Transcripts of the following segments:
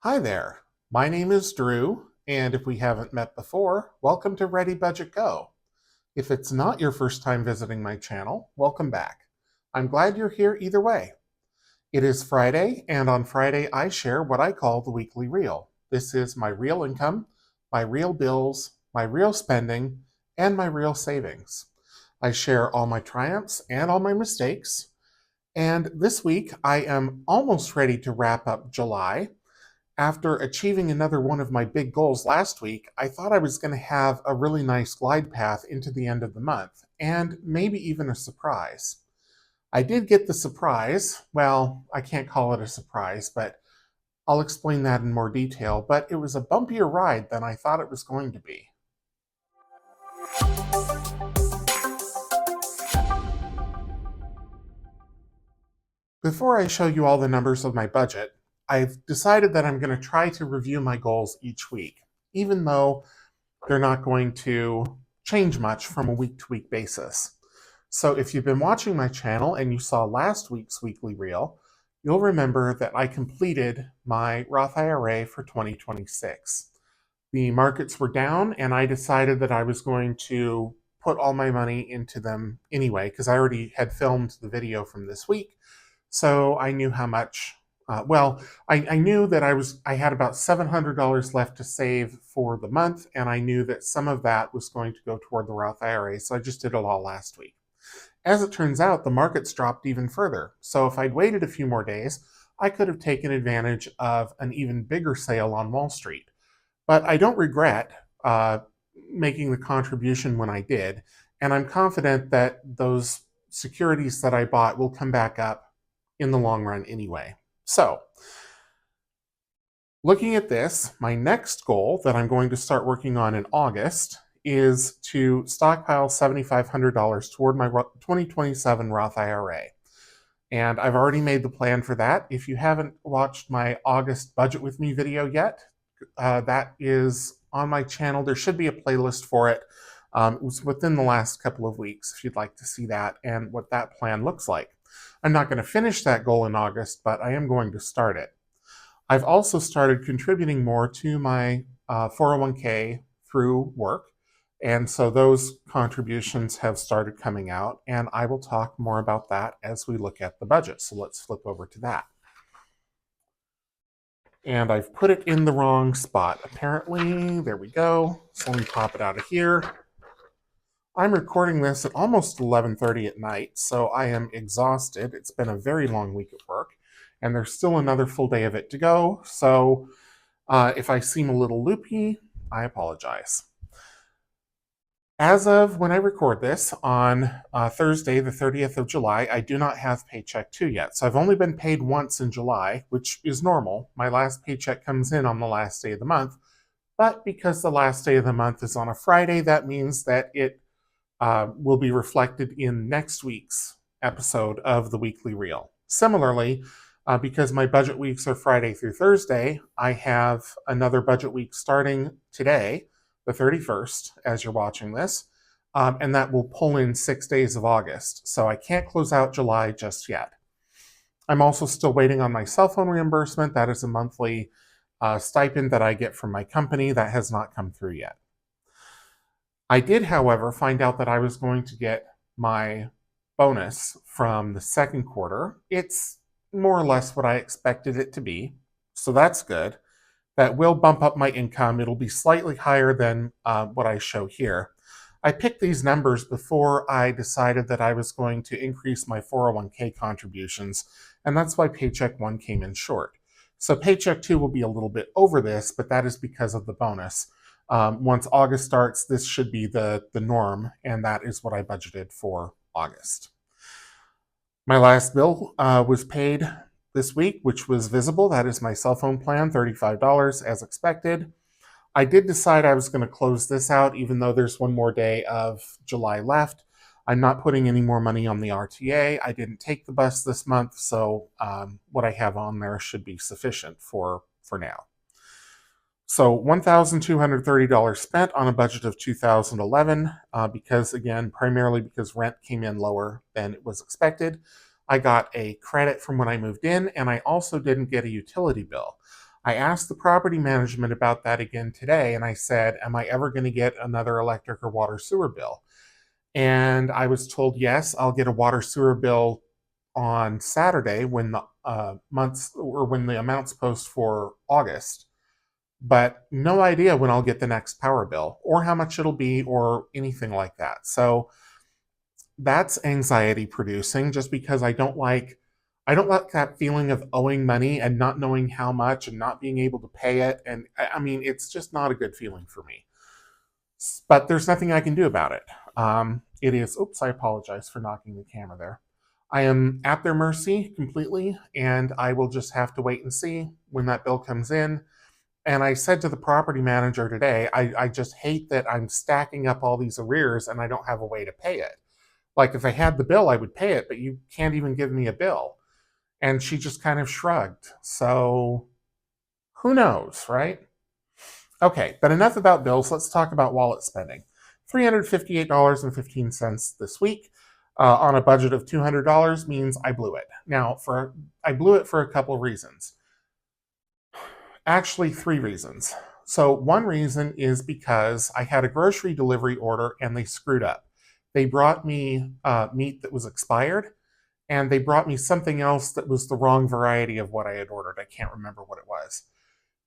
Hi there, my name is Drew, and if we haven't met before, welcome to ReadyBudgetGo. If it's not your first time visiting my channel, welcome back. I'm glad you're here either way. It is Friday, and on Friday I share what I call the weekly reel. This is my real income, my real bills, my real spending, and my real savings. I share all my triumphs and all my mistakes, and this week I am almost ready to wrap up July. After achieving another one of my big goals last week, I thought I was going to have a really nice glide path into the end of the month, and maybe even a surprise. I did get the surprise. Well, I can't call it a surprise, but I'll explain that in more detail. But it was a bumpier ride than I thought it was going to be. Before I show you all the numbers of my budget, I've decided that I'm going to try to review my goals each week, even though they're not going to change much from a week-to-week basis. So if you've been watching my channel and you saw last week's weekly reel, you'll remember that I completed my Roth IRA for 2026. The markets were down, and I decided that I was going to put all my money into them anyway, because I already had filmed the video from this week. So I knew how much, I knew that I had about $700 left to save for the month, and I knew that some of that was going to go toward the Roth IRA, so I just did it all last week. As it turns out, the markets dropped even further, so if I'd waited a few more days, I could have taken advantage of an even bigger sale on Wall Street. But I don't regret making the contribution when I did, and I'm confident that those securities that I bought will come back up in the long run anyway. So, looking at this, my next goal that I'm going to start working on in August is to stockpile $7,500 toward my 2027 Roth IRA. And I've already made the plan for that. If you haven't watched my August Budget With Me video yet, that is on my channel. There should be a playlist for it. It was within the last couple of weeks, if you'd like to see that and what that plan looks like. I'm not going to finish that goal in August, but I am going to start it. I've also started contributing more to my 401k through work, and so those contributions have started coming out, and I will talk more about that as we look at the budget. So let's flip over to that. And I've put it in the wrong spot, apparently. There we go. So let me pop it out of here. I'm recording this at almost 11:30 at night, so I am exhausted. It's been a very long week at work, and there's still another full day of it to go. So if I seem a little loopy, I apologize. As of when I record this on Thursday, the 30th of July, I do not have paycheck 2 yet. So I've only been paid once in July, which is normal. My last paycheck comes in on the last day of the month. But because the last day of the month is on a Friday, that means that it will be reflected in next week's episode of the weekly reel. Similarly, because my budget weeks are Friday through Thursday, I have another budget week starting today, the 31st, as you're watching this, and that will pull in 6 days of August. So I can't close out July just yet. I'm also still waiting on my cell phone reimbursement. That is a monthly stipend that I get from my company. That has not come through yet. I did, however, find out that I was going to get my bonus from the second quarter. It's more or less what I expected it to be, so that's good. That will bump up my income. It'll be slightly higher than what I show here. I picked these numbers before I decided that I was going to increase my 401k contributions, and that's why Paycheck 1 came in short. So Paycheck 2 will be a little bit over this, but that is because of the bonus. Once August starts, this should be the norm, and that is what I budgeted for August. My last bill was paid this week, which was visible. That is my cell phone plan, $35 as expected. I did decide I was going to close this out, even though there's one more day of July left. I'm not putting any more money on the RTA. I didn't take the bus this month, so what I have on there should be sufficient for now. So $1,230 spent on a budget of $2,011 because, again, primarily because rent came in lower than it was expected. I got a credit from when I moved in, and I also didn't get a utility bill. I asked the property management about that again today, and I said, am I ever going to get another electric or water sewer bill? And I was told, yes, I'll get a water sewer bill on Saturday when the months or when the amounts post for August, but no idea when I'll get the next power bill or how much it'll be or anything like that. So that's anxiety producing just because I don't like that feeling of owing money and not knowing how much and not being able to pay it. And I mean, it's just not a good feeling for me. But there's nothing I can do about it. It is, oops, I apologize for knocking the camera there. I am at their mercy completely, and I will just have to wait and see when that bill comes in. And I said to the property manager today, I just hate that I'm stacking up all these arrears and I don't have a way to pay it. Like if I had the bill, I would pay it, but you can't even give me a bill. And she just kind of shrugged. So who knows, right? Okay, but enough about bills. Let's talk about wallet spending. $358.15 this week on a budget of $200 means I blew it. Now, I blew it for a couple of reasons. Actually, three reasons. So, one reason is because I had a grocery delivery order and they screwed up. They brought me meat that was expired, and they brought me something else that was the wrong variety of what I had ordered. I can't remember what it was.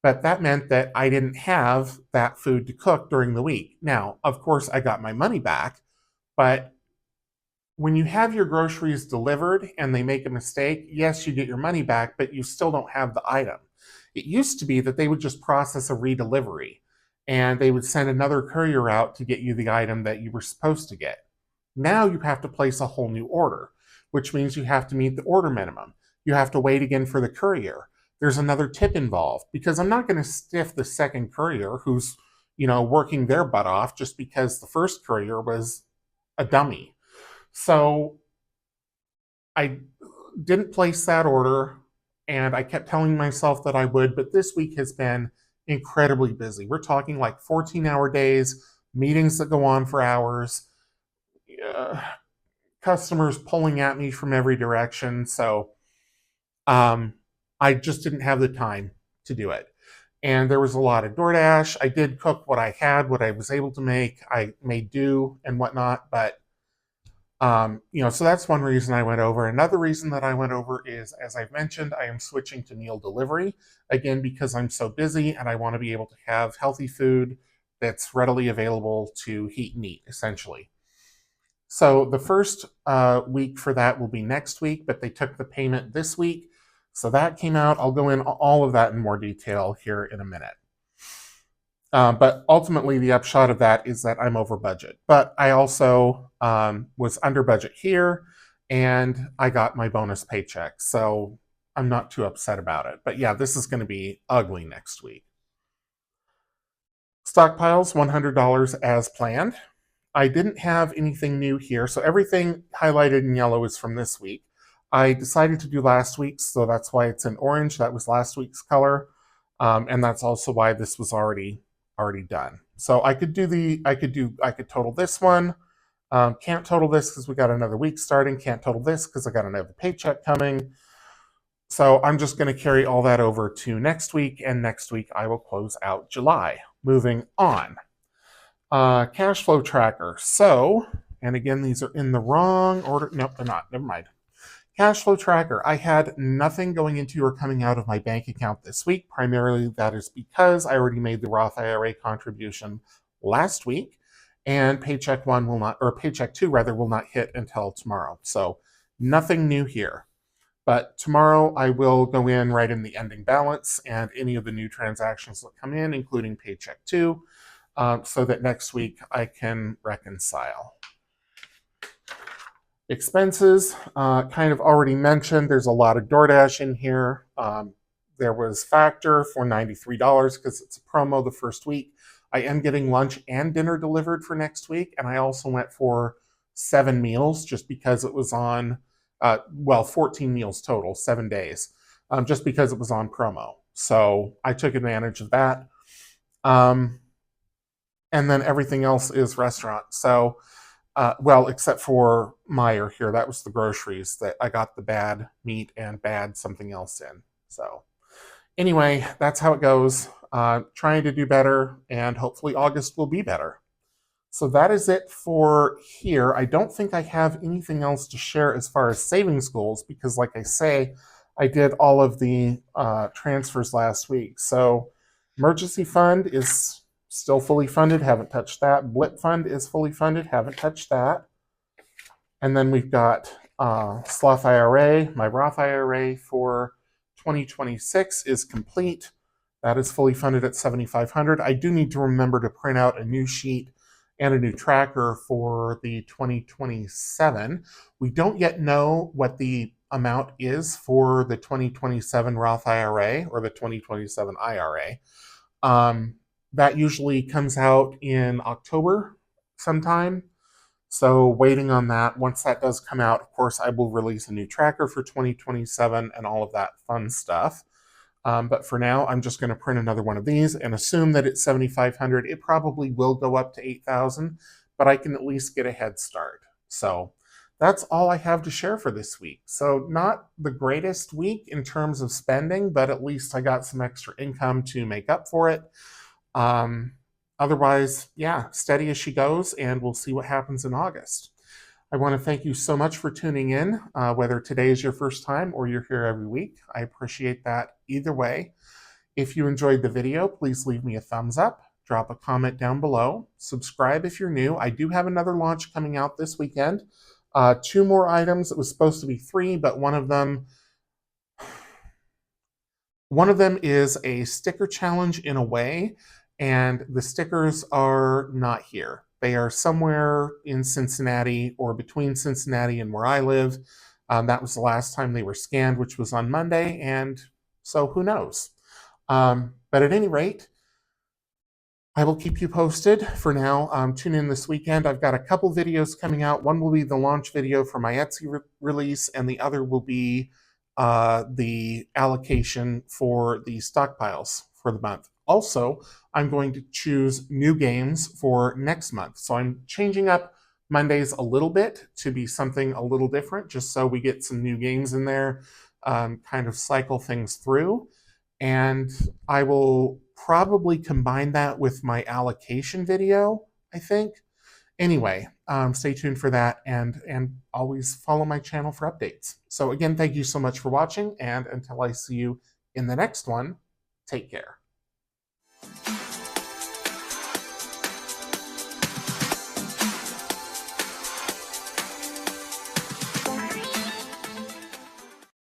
But that meant that I didn't have that food to cook during the week. Now, of course, I got my money back, but when you have your groceries delivered and they make a mistake, yes, you get your money back, but you still don't have the item. It used to be that they would just process a redelivery and they would send another courier out to get you the item that you were supposed to get. Now you have to place a whole new order, which means you have to meet the order minimum. You have to wait again for the courier. There's another tip involved because I'm not going to stiff the second courier who's, working their butt off just because the first courier was a dummy. So I didn't place that order and I kept telling myself that I would, but this week has been incredibly busy. We're talking like 14-hour days, meetings that go on for hours, uh, customers pulling at me from every direction. So um, I just didn't have the time to do it. And there was a lot of DoorDash. I did cook what I had, what I was able to make. I made do and whatnot, but so that's one reason I went over. Another reason that I went over is, as I've mentioned, I am switching to meal delivery again because I'm so busy and I want to be able to have healthy food that's readily available to heat and eat, essentially. So the first week for that will be next week, but they took the payment this week. So that came out. I'll go in all of that in more detail here in a minute. But ultimately, the upshot of that is that I'm over budget. But I also was under budget here, and I got my bonus paycheck. So I'm not too upset about it. But yeah, this is going to be ugly next week. Stockpiles, $100 as planned. I didn't have anything new here, so everything highlighted in yellow is from this week. I decided to do last week's, so that's why it's in orange. That was last week's color, and that's also why this was already done. So I could total this one. Can't total this because we got another week starting. Can't total this because I got another paycheck coming. So I'm just going to carry all that over to next week, and next week I will close out July. Moving on. Cash flow tracker. So, and again, these are in the wrong order. Nope, they're not. Never mind. Cash flow tracker. I had nothing going into or coming out of my bank account this week. Primarily, that is because I already made the Roth IRA contribution last week, and paycheck one will not, or paycheck two rather, will not hit until tomorrow. So, nothing new here. But tomorrow I will go in right in the ending balance and any of the new transactions that come in, including paycheck two, so that next week I can reconcile. Expenses, kind of already mentioned, there's a lot of DoorDash in here. There was Factor for $93 because it's a promo the first week. I am getting lunch and dinner delivered for next week, and I also went for 7 meals just because it was on, 14 meals total, 7 days, just because it was on promo. So I took advantage of that. And then everything else is restaurant. So, except for Meyer here, that was the groceries that I got the bad meat and bad something else in. So, Anyway, that's how it goes. Trying to do better, and hopefully August will be better. So that is it for here. I don't think I have anything else to share as far as savings goals because, like I say, I did all of the transfers last week. So emergency fund is still fully funded, haven't touched that. Blip fund is fully funded, haven't touched that. And then we've got Sloth IRA. My Roth IRA for 2026 is complete. That is fully funded at 7,500. I do need to remember to print out a new sheet and a new tracker for the 2027. We don't yet know what the amount is for the 2027 Roth IRA or the 2027 IRA. That usually comes out in October sometime. So waiting on that. Once that does come out, of course, I will release a new tracker for 2027 and all of that fun stuff. But for now, I'm just going to print another one of these and assume that it's 7,500. It probably will go up to 8,000, but I can at least get a head start. So that's all I have to share for this week. So not the greatest week in terms of spending, but at least I got some extra income to make up for it. Otherwise, yeah, steady as she goes, and we'll see what happens in August. I want to thank you so much for tuning in, whether today is your first time or you're here every week. I appreciate that either way. If you enjoyed the video, please leave me a thumbs up, drop a comment down below, subscribe if you're new. I do have another launch coming out this weekend. 2 more items. It was supposed to be 3, but one of them is a sticker challenge in a way, and the stickers are not here. They are somewhere in Cincinnati or between Cincinnati and where I live. That was the last time they were scanned, which was on Monday, and so who knows? But at any rate, I will keep you posted. For now, tune in this weekend. I've got a couple videos coming out. One will be the launch video for my Etsy release, and the other will be the allocation for the stockpiles for the month. Also, I'm going to choose new games for next month. So I'm changing up Mondays a little bit to be something a little different, just so we get some new games in there, kind of cycle things through. And I will probably combine that with my allocation video, I think. Anyway, stay tuned for that, and always follow my channel for updates. So again, thank you so much for watching, and until I see you in the next one, take care.